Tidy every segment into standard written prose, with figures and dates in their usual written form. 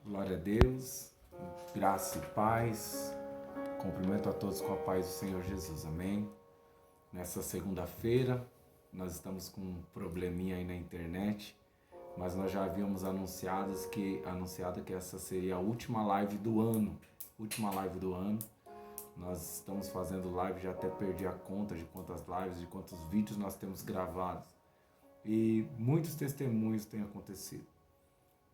Glória a Deus, graça e paz. Cumprimento a todos com a paz do Senhor Jesus, amém? Nessa segunda-feira, nós estamos com um probleminha aí na internet, mas nós já havíamos anunciado que essa seria a última live do ano. Nós estamos fazendo live, já até perdi a conta de quantas lives, de quantos vídeos nós temos gravados. E muitos testemunhos têm acontecido.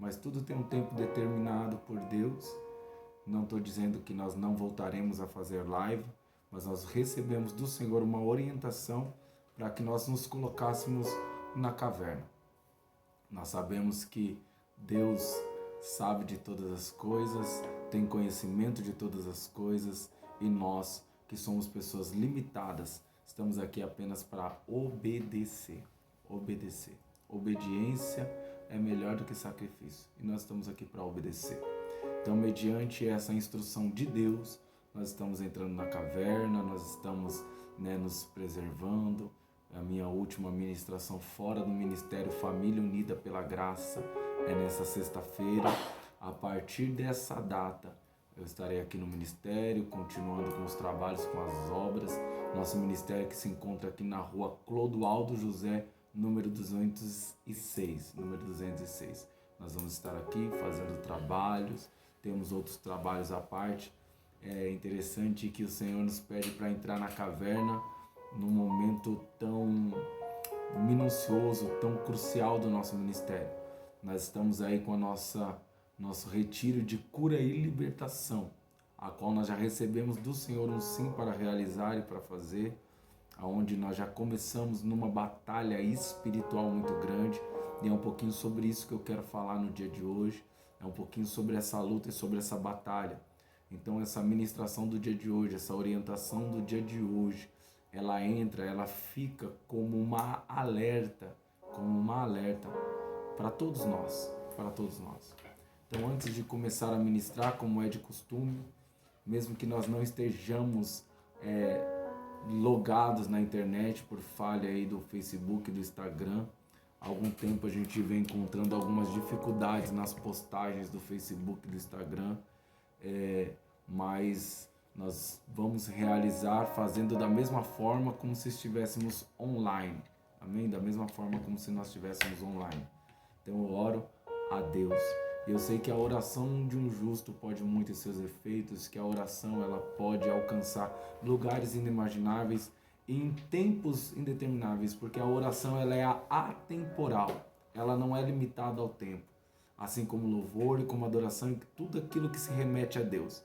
Mas tudo tem um tempo determinado por Deus. Não estou dizendo que nós não voltaremos a fazer live, mas nós recebemos do Senhor uma orientação para que nós nos colocássemos na caverna. Nós sabemos que Deus sabe de todas as coisas, tem conhecimento de todas as coisas, e nós, que somos pessoas limitadas, estamos aqui apenas para obedecer. Obediência é melhor do que sacrifício, e nós estamos aqui para obedecer. Então, mediante essa instrução de Deus, nós estamos entrando na caverna, nós estamos nos preservando. A minha última ministração fora do Ministério Família Unida pela Graça é nessa sexta-feira. A partir dessa data, eu estarei aqui no Ministério, continuando com os trabalhos, com as obras. Nosso Ministério que se encontra aqui na rua Clodoaldo José, número 206. Nós vamos estar aqui fazendo trabalhos, temos outros trabalhos à parte. É interessante que o Senhor nos pede para entrar na caverna num momento tão minucioso, tão crucial do nosso ministério. Nós estamos aí com nosso retiro de cura e libertação, a qual nós já recebemos do Senhor um sim para realizar e para fazer, aonde nós já começamos numa batalha espiritual muito grande, e é um pouquinho sobre isso que eu quero falar no dia de hoje, é um pouquinho sobre essa luta e sobre essa batalha. Então essa ministração do dia de hoje, essa orientação do dia de hoje, ela fica como uma alerta para todos nós. Então, antes de começar a ministrar, como é de costume, mesmo que nós não estejamos logados na internet por falha aí do Facebook e do Instagram, há algum tempo a gente vem encontrando algumas dificuldades nas postagens do Facebook e do Instagram, mas nós vamos realizar fazendo da mesma forma como se estivéssemos online, amém? Da mesma forma como se nós estivéssemos online. Então eu oro a Deus. E eu sei que a oração de um justo pode muito em seus efeitos, que a oração ela pode alcançar lugares inimagináveis em tempos indetermináveis, porque a oração ela é atemporal, ela não é limitada ao tempo, assim como o louvor e como a adoração e tudo aquilo que se remete a Deus.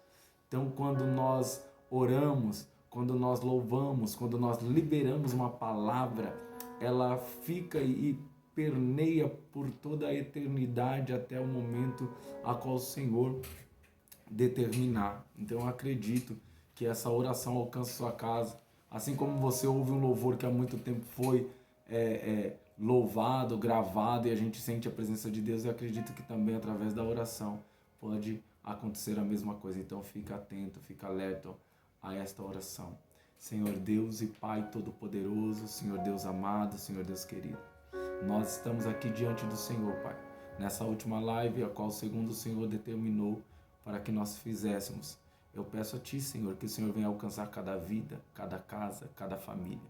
Então, quando nós oramos, quando nós louvamos, quando nós liberamos uma palavra, ela fica e permeia por toda a eternidade até o momento a qual o Senhor determinar. Então eu acredito que essa oração alcança sua casa, assim como você ouve um louvor que há muito tempo foi louvado, gravado, e a gente sente a presença de Deus. Eu acredito que também através da oração pode acontecer a mesma coisa. Então fica atento, fica alerta a esta oração. Senhor Deus e Pai Todo-Poderoso, Senhor Deus amado, Senhor Deus querido, nós estamos aqui diante do Senhor, Pai, nessa última live, a qual segundo o Senhor determinou para que nós fizéssemos. Eu peço a Ti, Senhor, que o Senhor venha alcançar cada vida, cada casa, cada família.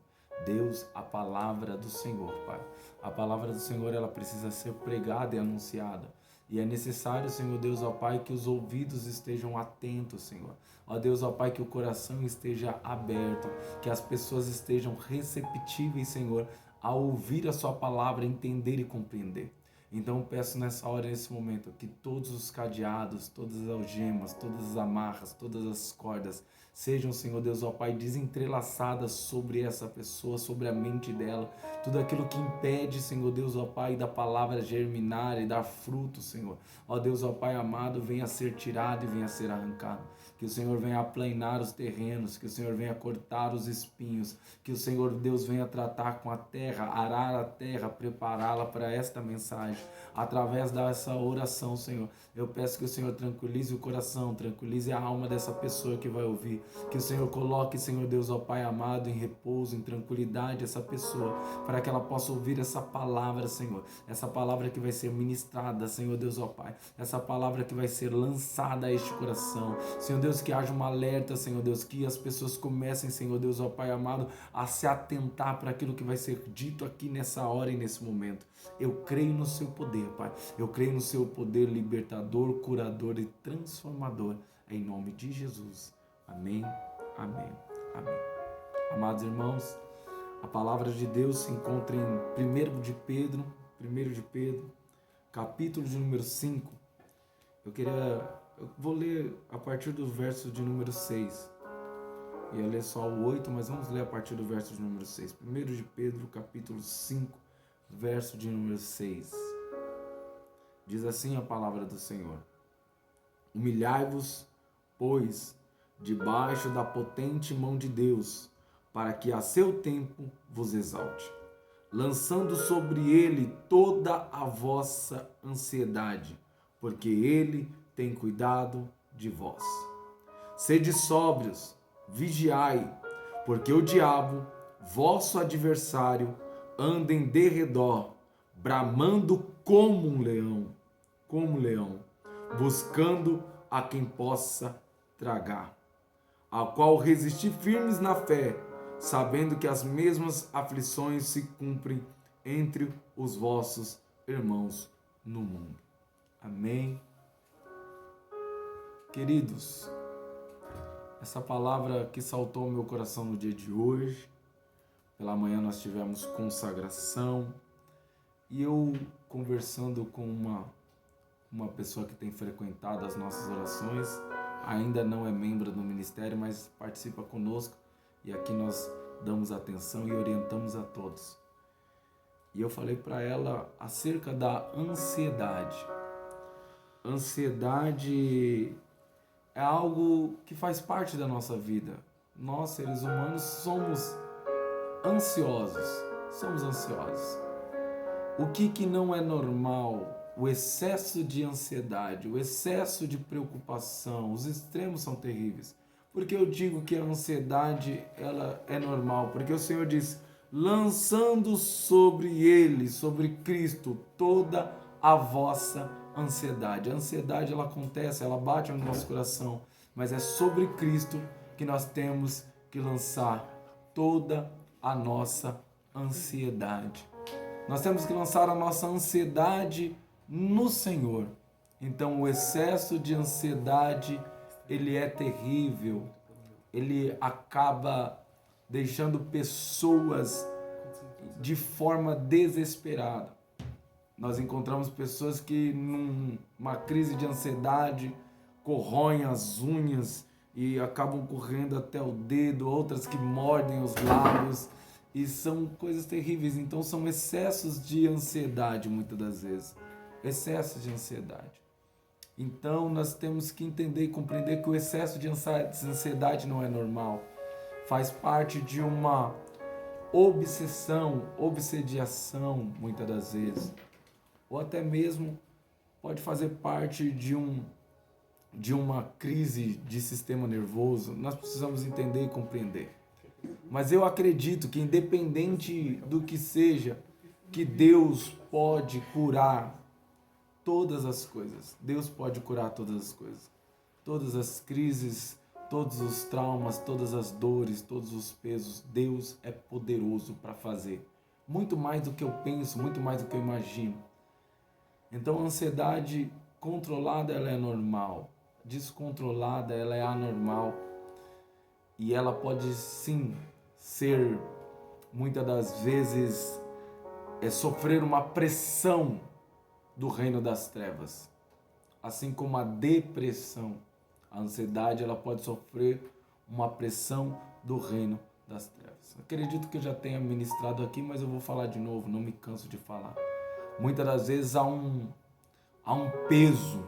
Deus, a palavra do Senhor, Pai. A palavra do Senhor, ela precisa ser pregada e anunciada. E é necessário, Senhor Deus, ó Pai, que os ouvidos estejam atentos, Senhor. Ó Deus, ó Pai, que o coração esteja aberto, que as pessoas estejam receptíveis, Senhor, a ouvir a sua palavra, entender e compreender. Então eu peço nessa hora, nesse momento, que todos os cadeados, todas as algemas, todas as amarras, todas as cordas sejam, Senhor Deus, ó Pai, desentrelaçadas sobre essa pessoa, sobre a mente dela. Tudo aquilo que impede, Senhor Deus, ó Pai, da palavra germinar e dar fruto, Senhor. Ó Deus, ó Pai amado, venha ser tirado e venha ser arrancado. Que o Senhor venha aplanar os terrenos, que o Senhor venha cortar os espinhos, que o Senhor Deus venha tratar com a terra, arar a terra, prepará-la para esta mensagem. através dessa oração, Senhor. Eu peço que o Senhor tranquilize o coração, tranquilize a alma dessa pessoa que vai ouvir. Que o Senhor coloque, Senhor Deus, ó Pai amado, em repouso, em tranquilidade essa pessoa, para que ela possa ouvir essa palavra, Senhor. Essa palavra que vai ser ministrada, Senhor Deus, ó Pai. Essa palavra que vai ser lançada a este coração. Senhor Deus, que haja um alerta, Senhor Deus, que as pessoas comecem, Senhor Deus, ó Pai amado, a se atentar para aquilo que vai ser dito aqui nessa hora e nesse momento. Eu creio no seu poder, Pai. Eu creio no seu poder libertador, curador e transformador. Em nome de Jesus. Amém, amém, amém. Amados irmãos, a palavra de Deus se encontra em 1 de Pedro, capítulo de número 5. Eu vou ler a partir do verso de número 6. Ia ler só o 8, mas vamos ler a partir do verso de número 6. 1 de Pedro, capítulo 5, verso de número 6. Diz assim a palavra do Senhor: humilhai-vos, pois, debaixo da potente mão de Deus, para que a seu tempo vos exalte, lançando sobre ele toda a vossa ansiedade, porque ele tem cuidado de vós. Sede sóbrios, vigiai, porque o diabo, vosso adversário, anda em derredor, bramando como um leão, buscando a quem possa tragar, ao qual resistir firmes na fé, sabendo que as mesmas aflições se cumprem entre os vossos irmãos no mundo. Amém. Queridos, essa palavra que saltou ao meu coração no dia de hoje, pela manhã nós tivemos consagração, e eu conversando com uma pessoa que tem frequentado as nossas orações, ainda não é membro do ministério, mas participa conosco, e aqui nós damos atenção e orientamos a todos. E eu falei para ela acerca da ansiedade. Ansiedade é algo que faz parte da nossa vida. Nós, seres humanos, somos ansiosos. O que não é normal? O excesso de ansiedade, o excesso de preocupação, os extremos são terríveis. Porque eu digo que a ansiedade ela é normal? Porque o Senhor diz, lançando sobre ele, sobre Cristo, toda a vossa ansiedade. A ansiedade ela acontece, ela bate no nosso coração, mas é sobre Cristo que nós temos que lançar toda a nossa ansiedade. Nós temos que lançar a nossa ansiedade no Senhor. Então o excesso de ansiedade, ele é terrível. Ele acaba deixando pessoas de forma desesperada. Nós encontramos pessoas que numa crise de ansiedade corroem as unhas e acabam correndo até o dedo, outras que mordem os lábios. E são coisas terríveis, então são excessos de ansiedade muitas das vezes. Excessos de ansiedade. Então nós temos que entender e compreender que o excesso de ansiedade não é normal. Faz parte de uma obsediação muitas das vezes. Ou até mesmo pode fazer parte de uma crise de sistema nervoso. Nós precisamos entender e compreender. Mas eu acredito que independente do que seja, que Deus pode curar todas as coisas. Deus pode curar todas as coisas. Todas as crises, todos os traumas, todas as dores, todos os pesos. Deus é poderoso para fazer. Muito mais do que eu penso, muito mais do que eu imagino. Então a ansiedade controlada ela é normal. Descontrolada ela é anormal. E ela pode sim ser, muitas das vezes, sofrer uma pressão do reino das trevas. Assim como a depressão, a ansiedade, ela pode sofrer uma pressão do reino das trevas. Acredito que eu já tenha ministrado aqui, mas eu vou falar de novo, não me canso de falar. Muitas das vezes há um peso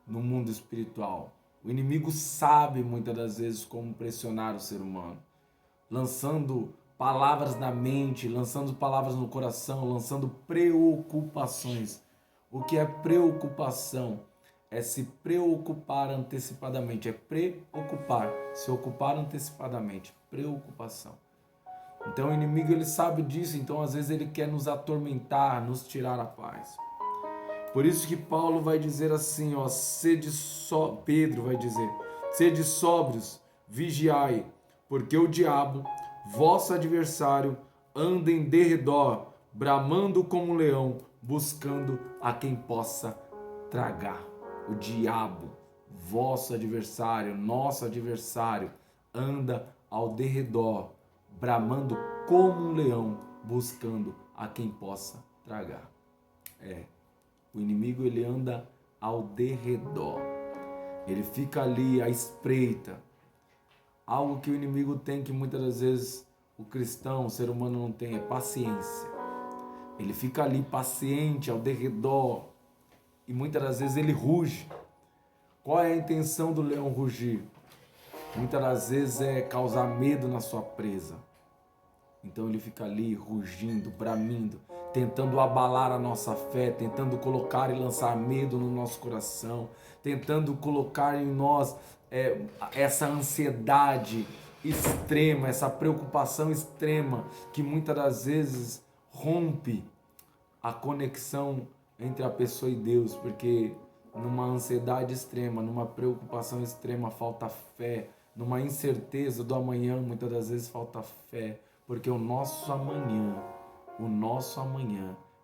no mundo espiritual. O inimigo sabe muitas das vezes como pressionar o ser humano, lançando palavras na mente, lançando palavras no coração, lançando preocupações. O que é preocupação? É se preocupar antecipadamente, é preocupar, se ocupar antecipadamente, preocupação. Então o inimigo ele sabe disso, então às vezes ele quer nos atormentar, nos tirar a paz. Por isso que Paulo vai dizer assim, ó, Pedro vai dizer, sede sóbrios, vigiai, porque o diabo, vosso adversário, anda em derredor, bramando como um leão, buscando a quem possa tragar. O diabo, vosso adversário, nosso adversário, anda ao derredor, bramando como um leão, buscando a quem possa tragar. O inimigo ele anda ao derredor, ele fica ali à espreita. Algo que o inimigo tem que muitas das vezes o cristão, o ser humano não tem, é paciência. Ele fica ali paciente ao derredor e muitas das vezes ele ruge. Qual é a intenção do leão rugir? Muitas das vezes é causar medo na sua presa. Então ele fica ali rugindo, bramindo, tentando abalar a nossa fé, tentando colocar e lançar medo no nosso coração, tentando colocar em nós essa ansiedade extrema, essa preocupação extrema que muitas das vezes rompe a conexão entre a pessoa e Deus, porque numa ansiedade extrema, numa preocupação extrema falta fé, numa incerteza do amanhã muitas das vezes falta fé, porque o nosso amanhã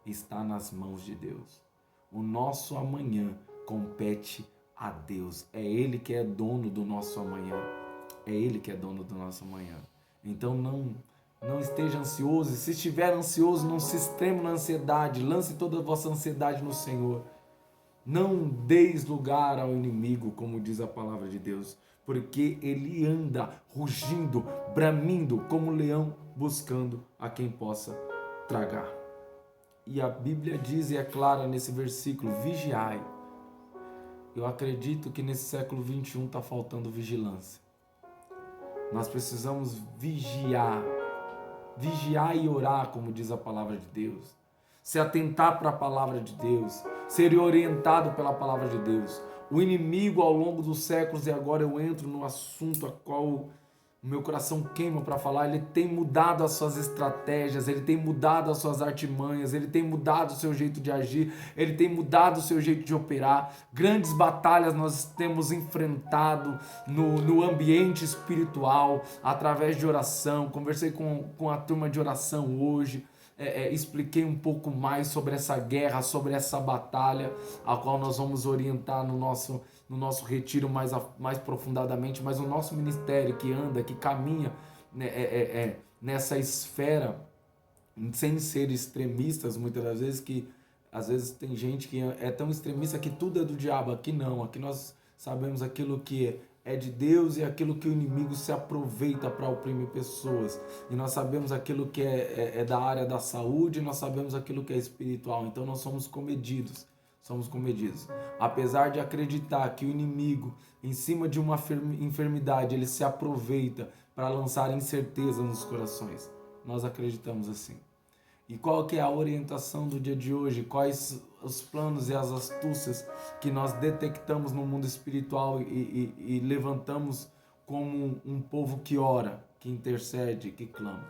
está nas mãos de Deus. O nosso amanhã compete a Deus. É Ele que é dono do nosso amanhã. É Ele que é dono do nosso amanhã. Então não esteja ansioso. E se estiver ansioso, não se extreme na ansiedade. Lance toda a vossa ansiedade no Senhor. Não deis lugar ao inimigo, como diz a palavra de Deus, porque ele anda rugindo, bramindo como um leão, buscando a quem possa tragar. E a Bíblia diz, e é clara nesse versículo, vigiai. Eu acredito que nesse século 21 está faltando vigilância. Nós precisamos vigiar e orar, como diz a palavra de Deus. Se atentar para a palavra de Deus, ser orientado pela palavra de Deus. O inimigo ao longo dos séculos, e agora eu entro no assunto a qual o meu coração queima para falar, ele tem mudado as suas estratégias, ele tem mudado as suas artimanhas, ele tem mudado o seu jeito de agir, ele tem mudado o seu jeito de operar. Grandes batalhas nós temos enfrentado no ambiente espiritual, através de oração. Conversei com a turma de oração hoje. Expliquei um pouco mais sobre essa guerra, sobre essa batalha, a qual nós vamos orientar no nosso retiro mais profundamente, mas o nosso ministério que anda, que caminha nessa esfera, sem ser extremistas muitas das vezes, que às vezes tem gente que é tão extremista que tudo é do diabo. Aqui não, aqui nós sabemos aquilo que é de Deus e aquilo que o inimigo se aproveita para oprimir pessoas. E nós sabemos aquilo que é da área da saúde, nós sabemos aquilo que é espiritual. Então nós somos comedidos. Apesar de acreditar que o inimigo, em cima de uma enfermidade, ele se aproveita para lançar incerteza nos corações. Nós acreditamos assim. E qual que é a orientação do dia de hoje? Quais os planos e as astúcias que nós detectamos no mundo espiritual e levantamos como um povo que ora, que intercede, que clama?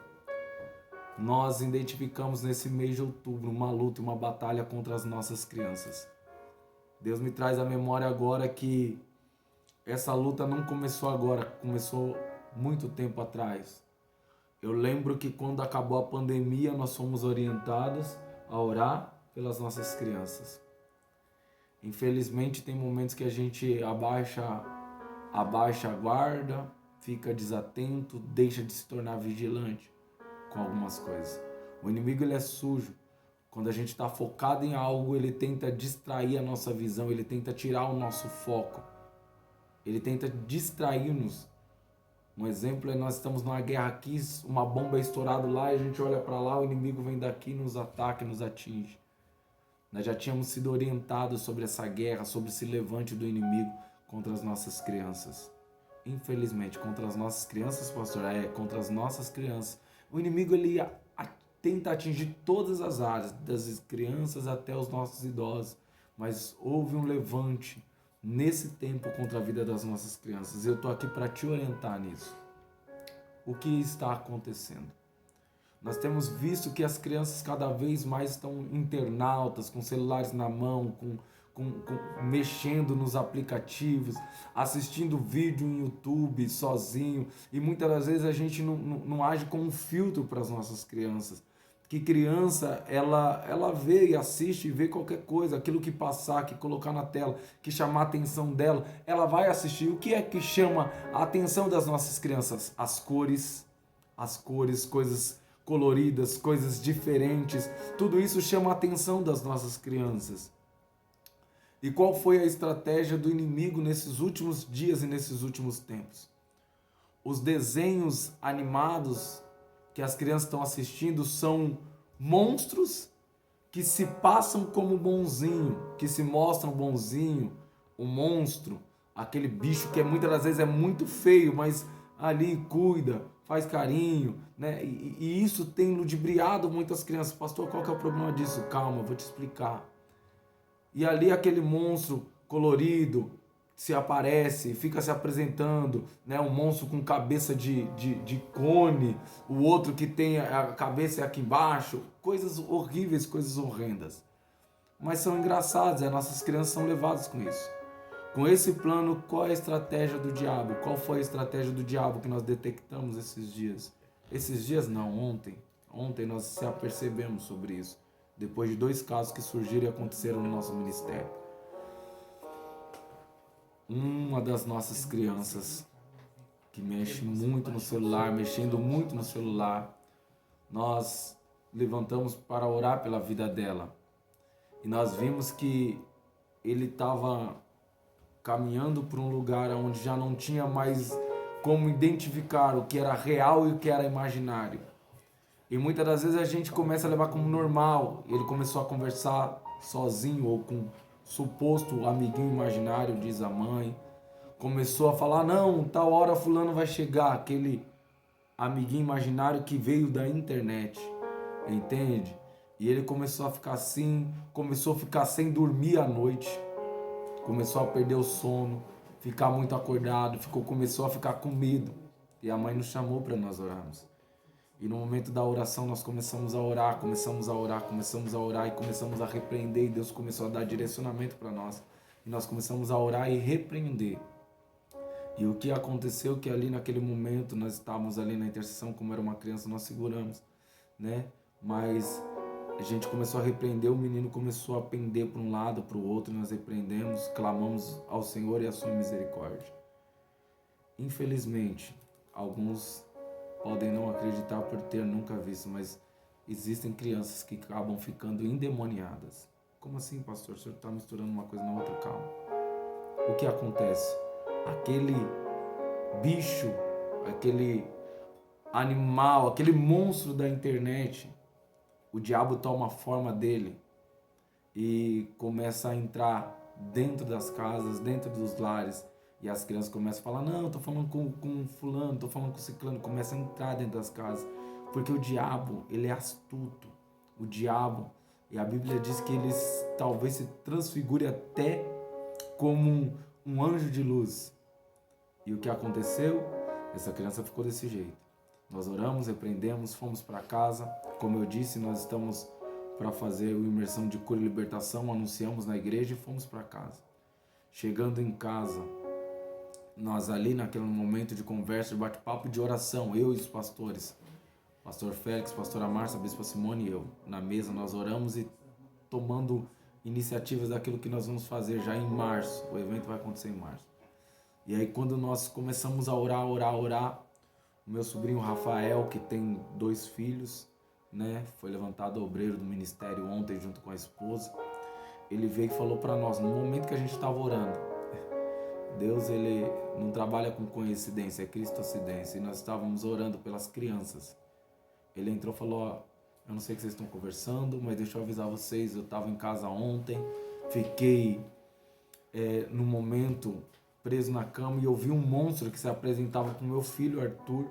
Nós identificamos nesse mês de outubro uma luta, uma batalha contra as nossas crianças. Deus me traz à memória agora que essa luta não começou agora, começou muito tempo atrás. Eu lembro que quando acabou a pandemia, nós fomos orientados a orar pelas nossas crianças. Infelizmente, tem momentos que a gente abaixa a guarda, fica desatento, deixa de se tornar vigilante com algumas coisas. O inimigo ele é sujo. Quando a gente está focado em algo, ele tenta distrair a nossa visão, ele tenta tirar o nosso foco. Ele tenta distrair-nos. Um exemplo é nós estamos numa guerra aqui, uma bomba é estourada lá e a gente olha para lá, o inimigo vem daqui, nos ataca e nos atinge. Nós já tínhamos sido orientados sobre essa guerra, sobre esse levante do inimigo contra as nossas crianças. Infelizmente, contra as nossas crianças, pastor, contra as nossas crianças. O inimigo ele tenta atingir todas as áreas, das crianças até os nossos idosos, mas houve um levante nesse tempo contra a vida das nossas crianças. Eu estou aqui para te orientar nisso. O que está acontecendo? Nós temos visto que as crianças cada vez mais estão internautas, com celulares na mão, mexendo nos aplicativos, assistindo vídeo em YouTube sozinho, e muitas das vezes a gente não age como um filtro para as nossas crianças. Que criança, ela vê e assiste e vê qualquer coisa, aquilo que passar, que colocar na tela, que chamar a atenção dela, ela vai assistir. O que é que chama a atenção das nossas crianças? As cores, coisas coloridas, coisas diferentes, tudo isso chama a atenção das nossas crianças. E qual foi a estratégia do inimigo nesses últimos dias e nesses últimos tempos? Os desenhos animados que as crianças estão assistindo são monstros que se passam como bonzinho, que se mostram bonzinho, o monstro, aquele bicho que muitas das vezes é muito feio, mas ali cuida, faz carinho, né? E isso tem ludibriado muitas crianças. Pastor, qual que é o problema disso? Calma, eu vou te explicar. E ali aquele monstro colorido se aparece, fica se apresentando, né? Um monstro com cabeça de cone, o outro que tem a cabeça aqui embaixo, coisas horríveis, coisas horrendas. Mas são engraçadas, as nossas crianças são levadas com isso. Com esse plano, qual é a estratégia do diabo? Qual foi a estratégia do diabo que nós detectamos esses dias? Esses dias não, ontem. Ontem nós se apercebemos sobre isso, depois de 2 casos que surgiram e aconteceram no nosso ministério. Uma das nossas crianças, que mexe muito no celular, mexendo muito no celular, nós levantamos para orar pela vida dela. E nós vimos que ele estava caminhando para um lugar onde já não tinha mais como identificar o que era real e o que era imaginário. E muitas das vezes a gente começa a levar como normal. Ele começou a conversar sozinho ou com suposto amiguinho imaginário, diz a mãe. Começou a falar, não, tal hora fulano vai chegar, aquele amiguinho imaginário que veio da internet, entende? E ele começou a ficar assim, começou a ficar sem dormir à noite, começou a perder o sono, ficar muito acordado, começou a ficar com medo. E a mãe nos chamou para nós orarmos. E no momento da oração nós começamos a orar e começamos a repreender, e Deus começou a dar direcionamento para nós. E nós começamos a orar e repreender. E o que aconteceu que ali naquele momento nós estávamos ali na intercessão, como era uma criança, nós seguramos, né? Mas a gente começou a repreender, o menino começou a pender para um lado, para o outro, nós repreendemos, clamamos ao Senhor e a sua misericórdia. Infelizmente, alguns podem não acreditar por ter nunca visto, mas existem crianças que acabam ficando endemoniadas. Como assim, pastor? O senhor está misturando uma coisa na outra? Calma. O que acontece? Aquele bicho, aquele animal, aquele monstro da internet, o diabo toma a forma dele e começa a entrar dentro das casas, dentro dos lares, e as crianças começam a falar, não, tô falando com fulano, tô falando com ciclano, começa a entrar dentro das casas, porque o diabo, ele é astuto, o diabo, e a Bíblia diz que ele talvez se transfigure até como um anjo de luz. E o que aconteceu? Essa criança ficou desse jeito. Nós oramos, repreendemos, fomos para casa. Como eu disse, nós estamos para fazer a imersão de cura e libertação, anunciamos na igreja e fomos para casa. Chegando em casa, nós ali naquele momento de conversa, de bate-papo, de oração, eu e os pastores, pastor Félix, pastora Márcia, bispa Simone e eu, na mesa nós oramos e tomando iniciativas daquilo que nós vamos fazer já em março. O evento vai acontecer em março. E aí quando nós começamos a orar, o meu sobrinho Rafael, que tem 2 filhos, né, foi levantado obreiro do ministério ontem junto com a esposa, ele veio e falou para nós, no momento que a gente estava orando, Deus, ele não trabalha com coincidência, é cristocidência, e nós estávamos orando pelas crianças. Ele entrou e falou, ó, eu não sei o que vocês estão conversando, mas deixa eu avisar vocês, eu estava em casa ontem, fiquei no momento preso na cama e eu vi um monstro que se apresentava com meu filho Arthur.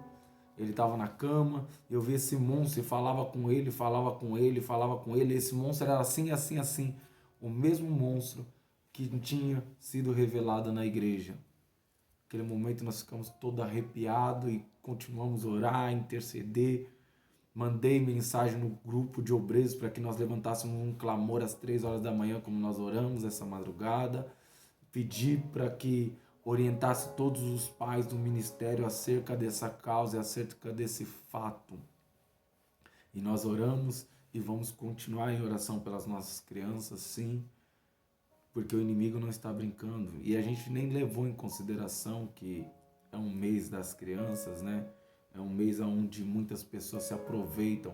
Ele estava na cama, eu vi esse monstro e falava com ele, falava com ele, falava com ele. Esse monstro era assim, assim, assim. O mesmo monstro que tinha sido revelado na igreja. Naquele momento nós ficamos todo arrepiados e continuamos a orar, interceder. Mandei mensagem no grupo de obreiros para que nós levantássemos um clamor às 3 horas da manhã, como nós oramos essa madrugada. Pedi para que orientasse todos os pais do ministério acerca dessa causa e acerca desse fato. E nós oramos e vamos continuar em oração pelas nossas crianças, sim, porque o inimigo não está brincando. E a gente nem levou em consideração que é um mês das crianças, né? É um mês onde muitas pessoas se aproveitam.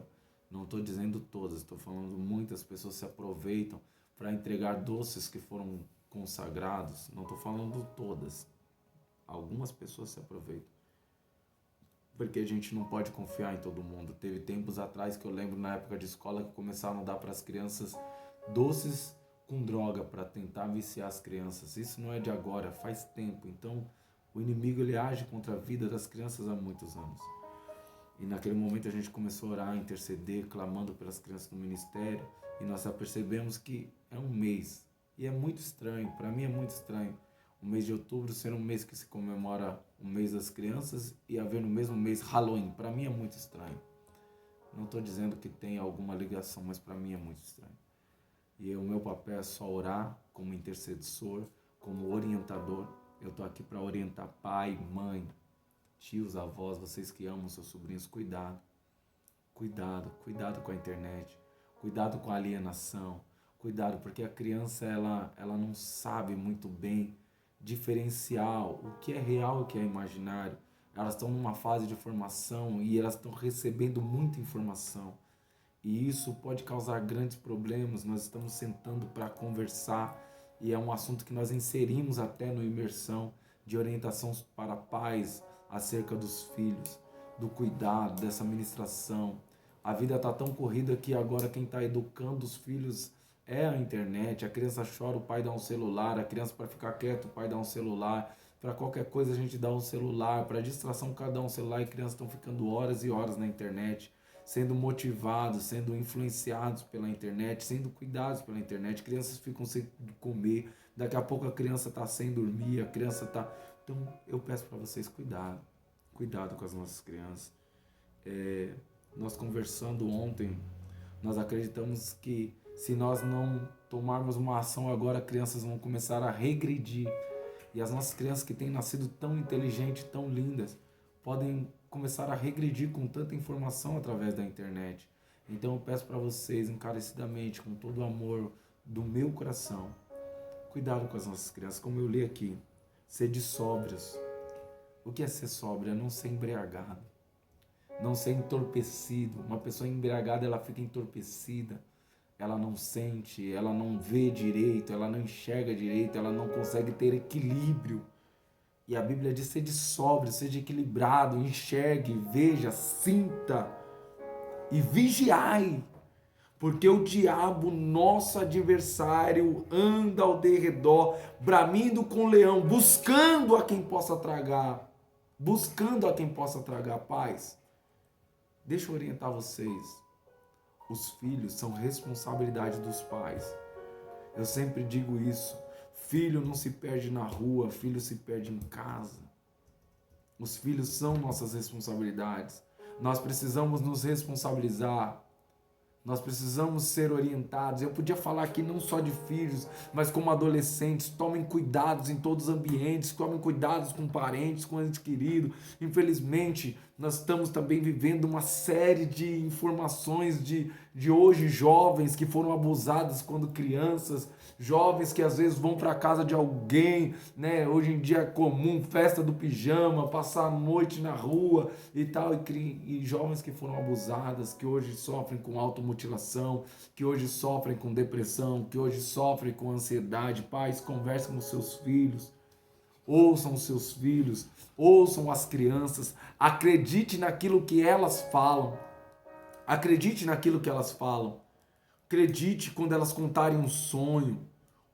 Não estou dizendo todas, estou falando muitas pessoas se aproveitam para entregar doces que foram consagrados. Não estou falando todas. Algumas pessoas se aproveitam. Porque a gente não pode confiar em todo mundo. Teve tempos atrás que eu lembro na época de escola que começaram a dar para as crianças doces com droga para tentar viciar as crianças. Isso não é de agora, faz tempo. Então o inimigo ele age contra a vida das crianças há muitos anos. E naquele momento a gente começou a orar, interceder, clamando pelas crianças do ministério. E nós já percebemos que é um mês. E é muito estranho, para mim é muito estranho. O mês de outubro ser um mês que se comemora o mês das crianças e haver no mesmo mês Halloween. Para mim é muito estranho. Não estou dizendo que tem alguma ligação, mas para mim é muito estranho. E o meu papel é só orar como intercessor, como orientador. Eu estou aqui para orientar pai, mãe, tios, avós, vocês que amam seus sobrinhos. Cuidado, cuidado, cuidado com a internet, cuidado com a alienação, cuidado porque a criança ela não sabe muito bem diferenciar o que é real e o que é imaginário. Elas estão numa fase de formação e elas estão recebendo muita informação. E isso pode causar grandes problemas. Nós estamos sentando para conversar e é um assunto que nós inserimos até no Imersão de orientação para pais acerca dos filhos, do cuidado, dessa ministração. A vida está tão corrida que agora quem está educando os filhos é a internet. A criança chora, o pai dá um celular. A criança, para ficar quieto, o pai dá um celular. Para qualquer coisa a gente dá um celular. Para distração, cada um celular. E crianças estão ficando horas e horas na internet, sendo motivados, sendo influenciados pela internet, sendo cuidados pela internet. Crianças ficam sem comer. Daqui a pouco a criança está sem dormir. A criança está... Então eu peço para vocês cuidado. Cuidado com as nossas crianças. Nós conversando ontem, nós acreditamos que se nós não tomarmos uma ação agora, crianças vão começar a regredir. E as nossas crianças que têm nascido tão inteligentes, tão lindas, podem começar a regredir com tanta informação através da internet. Então eu peço para vocês encarecidamente, com todo o amor do meu coração, cuidado com as nossas crianças, como eu li aqui, sede sóbrios. O que é ser sóbrio? É não ser embriagado, não ser entorpecido. Uma pessoa embriagada, ela fica entorpecida, ela não sente, ela não vê direito, ela não enxerga direito, ela não consegue ter equilíbrio. E a Bíblia diz: sede sóbrio, seja equilibrado, enxergue, veja, sinta e vigiai. Porque o diabo, nosso adversário, anda ao derredor, bramindo com o leão, buscando a quem possa tragar. Buscando a quem possa tragar. Paz, deixa eu orientar vocês. Os filhos são responsabilidade dos pais. Eu sempre digo isso. Filho não se perde na rua, filho se perde em casa. Os filhos são nossas responsabilidades. Nós precisamos nos responsabilizar. Nós precisamos ser orientados. Eu podia falar aqui não só de filhos, mas como adolescentes. Tomem cuidados em todos os ambientes. Tomem cuidados com parentes, com entes queridos. Infelizmente, nós estamos também vivendo uma série de informações de hoje, jovens que foram abusados quando crianças, jovens que às vezes vão para a casa de alguém, né? Hoje em dia é comum, festa do pijama, passar a noite na rua e tal, e jovens que foram abusadas, que hoje sofrem com automutilação, que hoje sofrem com depressão, que hoje sofrem com ansiedade. Pais, conversem com seus filhos, ouçam os seus filhos, ouçam as crianças, acredite naquilo que elas falam, acredite naquilo que elas falam. Acredite quando elas contarem um sonho.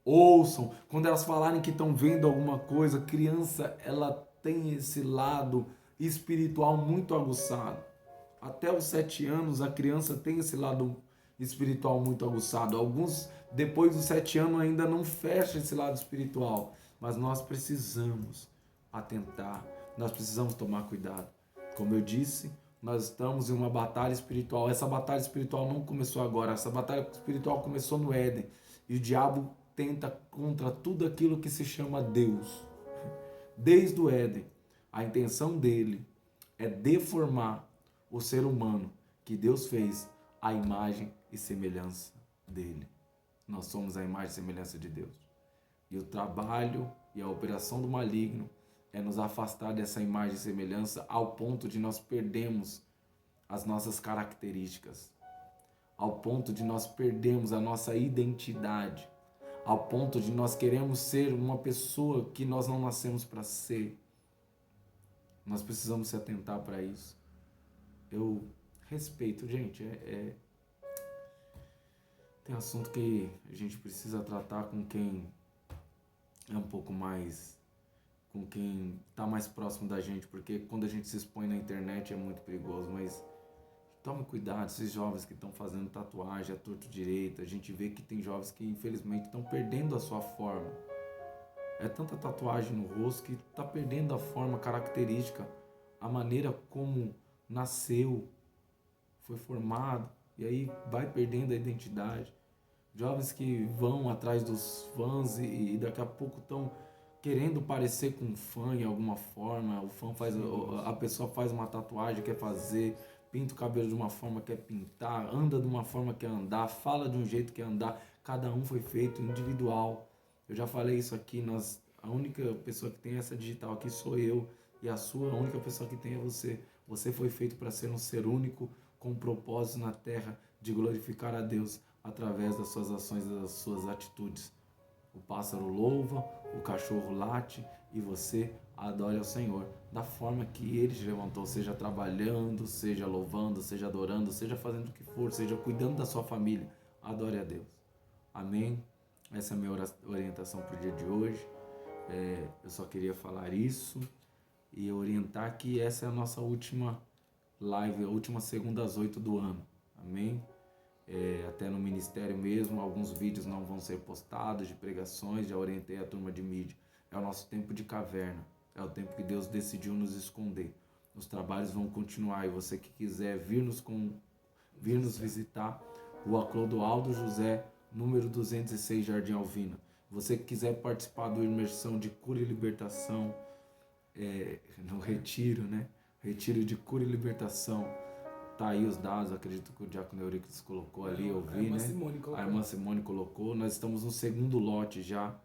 Ouçam quando elas falarem que estão vendo alguma coisa. Criança, ela tem esse lado espiritual muito aguçado. Até os 7 anos a criança tem esse lado espiritual muito aguçado. Alguns depois dos 7 anos ainda não fecha esse lado espiritual, mas nós precisamos atentar, nós precisamos tomar cuidado. Como eu disse, nós estamos em uma batalha espiritual. Essa batalha espiritual não começou agora, essa batalha espiritual começou no Éden. E o diabo tenta contra tudo aquilo que se chama Deus. Desde o Éden, a intenção dele é deformar o ser humano que Deus fez à imagem e semelhança dele. Nós somos a imagem e semelhança de Deus. E o trabalho e a operação do maligno é nos afastar dessa imagem e semelhança ao ponto de nós perdermos as nossas características, ao ponto de nós perdermos a nossa identidade, ao ponto de nós queremos ser uma pessoa que nós não nascemos para ser. Nós precisamos se atentar para isso. Eu respeito, gente, tem assunto que a gente precisa tratar com quem é um pouco mais, com quem está mais próximo da gente, porque quando a gente se expõe na internet é muito perigoso, mas tome cuidado, esses jovens que estão fazendo tatuagem à torto direito, a gente vê que tem jovens que infelizmente estão perdendo a sua forma. É tanta tatuagem no rosto que está perdendo a forma característica, a maneira como nasceu, foi formado, e aí vai perdendo a identidade. Jovens que vão atrás dos fãs e daqui a pouco estão querendo parecer com um fã em alguma forma. O fã faz, a pessoa faz uma tatuagem, quer fazer, pinta o cabelo de uma forma, quer pintar, anda de uma forma, quer andar, fala de um jeito, quer andar. Cada um foi feito individual. Eu já falei isso aqui, a única pessoa que tem essa digital aqui sou eu, e a única pessoa que tem é você. Você foi feito para ser um ser único, com um propósito na terra de glorificar a Deus através das suas ações e das suas atitudes. O pássaro louva, o cachorro late e você adore ao Senhor da forma que Ele te levantou, seja trabalhando, seja louvando, seja adorando, seja fazendo o que for, seja cuidando da sua família. Adore a Deus. Amém? Essa é a minha orientação para o dia de hoje. Eu só queria falar isso e orientar que essa é a nossa última live, a última segunda às 8 do ano. Amém? Até no ministério mesmo, alguns vídeos não vão ser postados de pregações, já orientei a turma de mídia. É o nosso tempo de caverna, é o tempo que Deus decidiu nos esconder. Os trabalhos vão continuar e você que quiser vir nos visitar, Rua Clodoaldo José, número 206, Jardim Alvina. Você que quiser participar do Imersão de Cura e Libertação, no Retiro, né? Retiro de Cura e Libertação. Tá aí os dados, acredito que o Diácono Euriques colocou ali, eu vi, né? A irmã Simone colocou. Nós estamos no segundo lote já.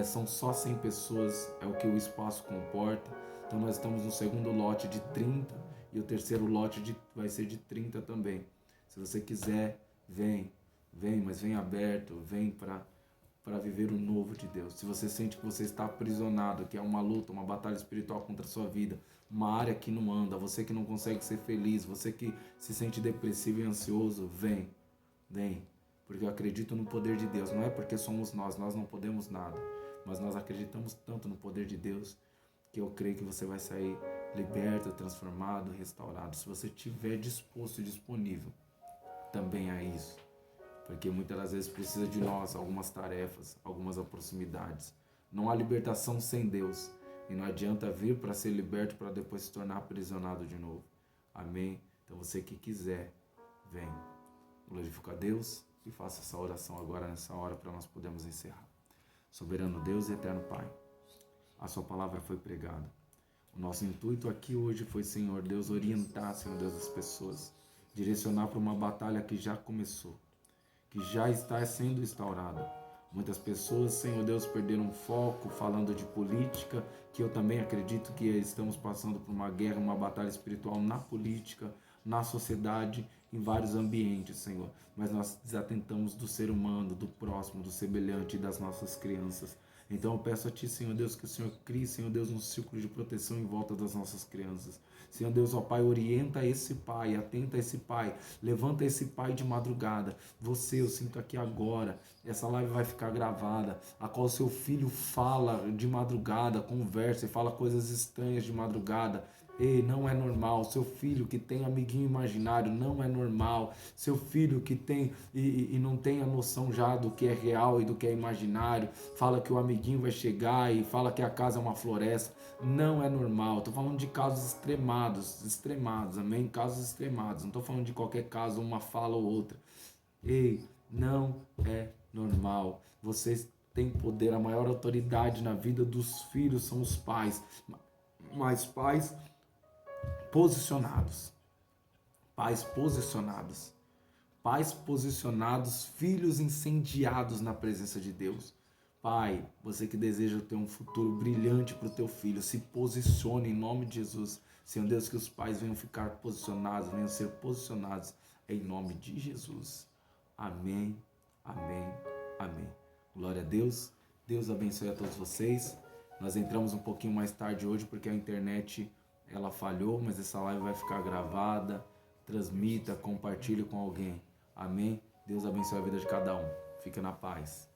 São só 100 pessoas, é o que o espaço comporta. Então nós estamos no segundo lote de 30 e o terceiro lote vai ser de 30 também. Se você quiser, vem, mas vem aberto, vem para viver o novo de Deus. Se você sente que você está aprisionado, que é uma luta, uma batalha espiritual contra a sua vida, uma área que não anda, você que não consegue ser feliz, você que se sente depressivo e ansioso, vem, porque eu acredito no poder de Deus. Não é porque somos nós não podemos nada, mas nós acreditamos tanto no poder de Deus que eu creio que você vai sair liberto, transformado, restaurado, se você estiver disposto e disponível também a isso. Porque muitas das vezes precisa de nós, algumas tarefas, algumas proximidades. Não há libertação sem Deus. E não adianta vir para ser liberto para depois se tornar aprisionado de novo. Amém? Então você que quiser, vem. Glorifica a Deus e faça essa oração agora nessa hora para nós podermos encerrar. Soberano Deus e eterno Pai, a sua palavra foi pregada. O nosso intuito aqui hoje foi, Senhor Deus, orientar, Senhor Deus, as pessoas. Direcionar para uma batalha que já começou, que já está sendo instaurada. Muitas pessoas, Senhor Deus, perderam foco falando de política, que eu também acredito que estamos passando por uma guerra, uma batalha espiritual na política, na sociedade, em vários ambientes, Senhor. Mas nós desatentamos do ser humano, do próximo, do semelhante e das nossas crianças. Então eu peço a Ti, Senhor Deus, que o Senhor crie, Senhor Deus, um círculo de proteção em volta das nossas crianças. Senhor Deus, ó Pai, orienta esse pai, atenta esse pai, levanta esse pai de madrugada. Você, eu sinto aqui agora, essa live vai ficar gravada, a qual seu filho fala de madrugada, conversa e fala coisas estranhas de madrugada. Ei, não é normal. Seu filho que tem amiguinho imaginário, não é normal. Seu filho que tem e não tem a noção já do que é real e do que é imaginário, fala que o amiguinho vai chegar e fala que a casa é uma floresta, não é normal. Estou falando de casos extremados, amém? Casos extremados. Não estou falando de qualquer caso, uma fala ou outra. Ei, não é normal. Vocês têm poder, a maior autoridade na vida dos filhos são os pais. Mas posicionados. Pais posicionados. Pais posicionados, filhos incendiados na presença de Deus. Pai, você que deseja ter um futuro brilhante para o teu filho, se posicione em nome de Jesus. Senhor Deus, que os pais venham ficar posicionados, venham ser posicionados em nome de Jesus. Amém, amém, amém. Glória a Deus. Deus abençoe a todos vocês. Nós entramos um pouquinho mais tarde hoje porque a internet ela falhou, mas essa live vai ficar gravada. Transmita, compartilhe com alguém. Amém? Deus abençoe a vida de cada um. Fica na paz.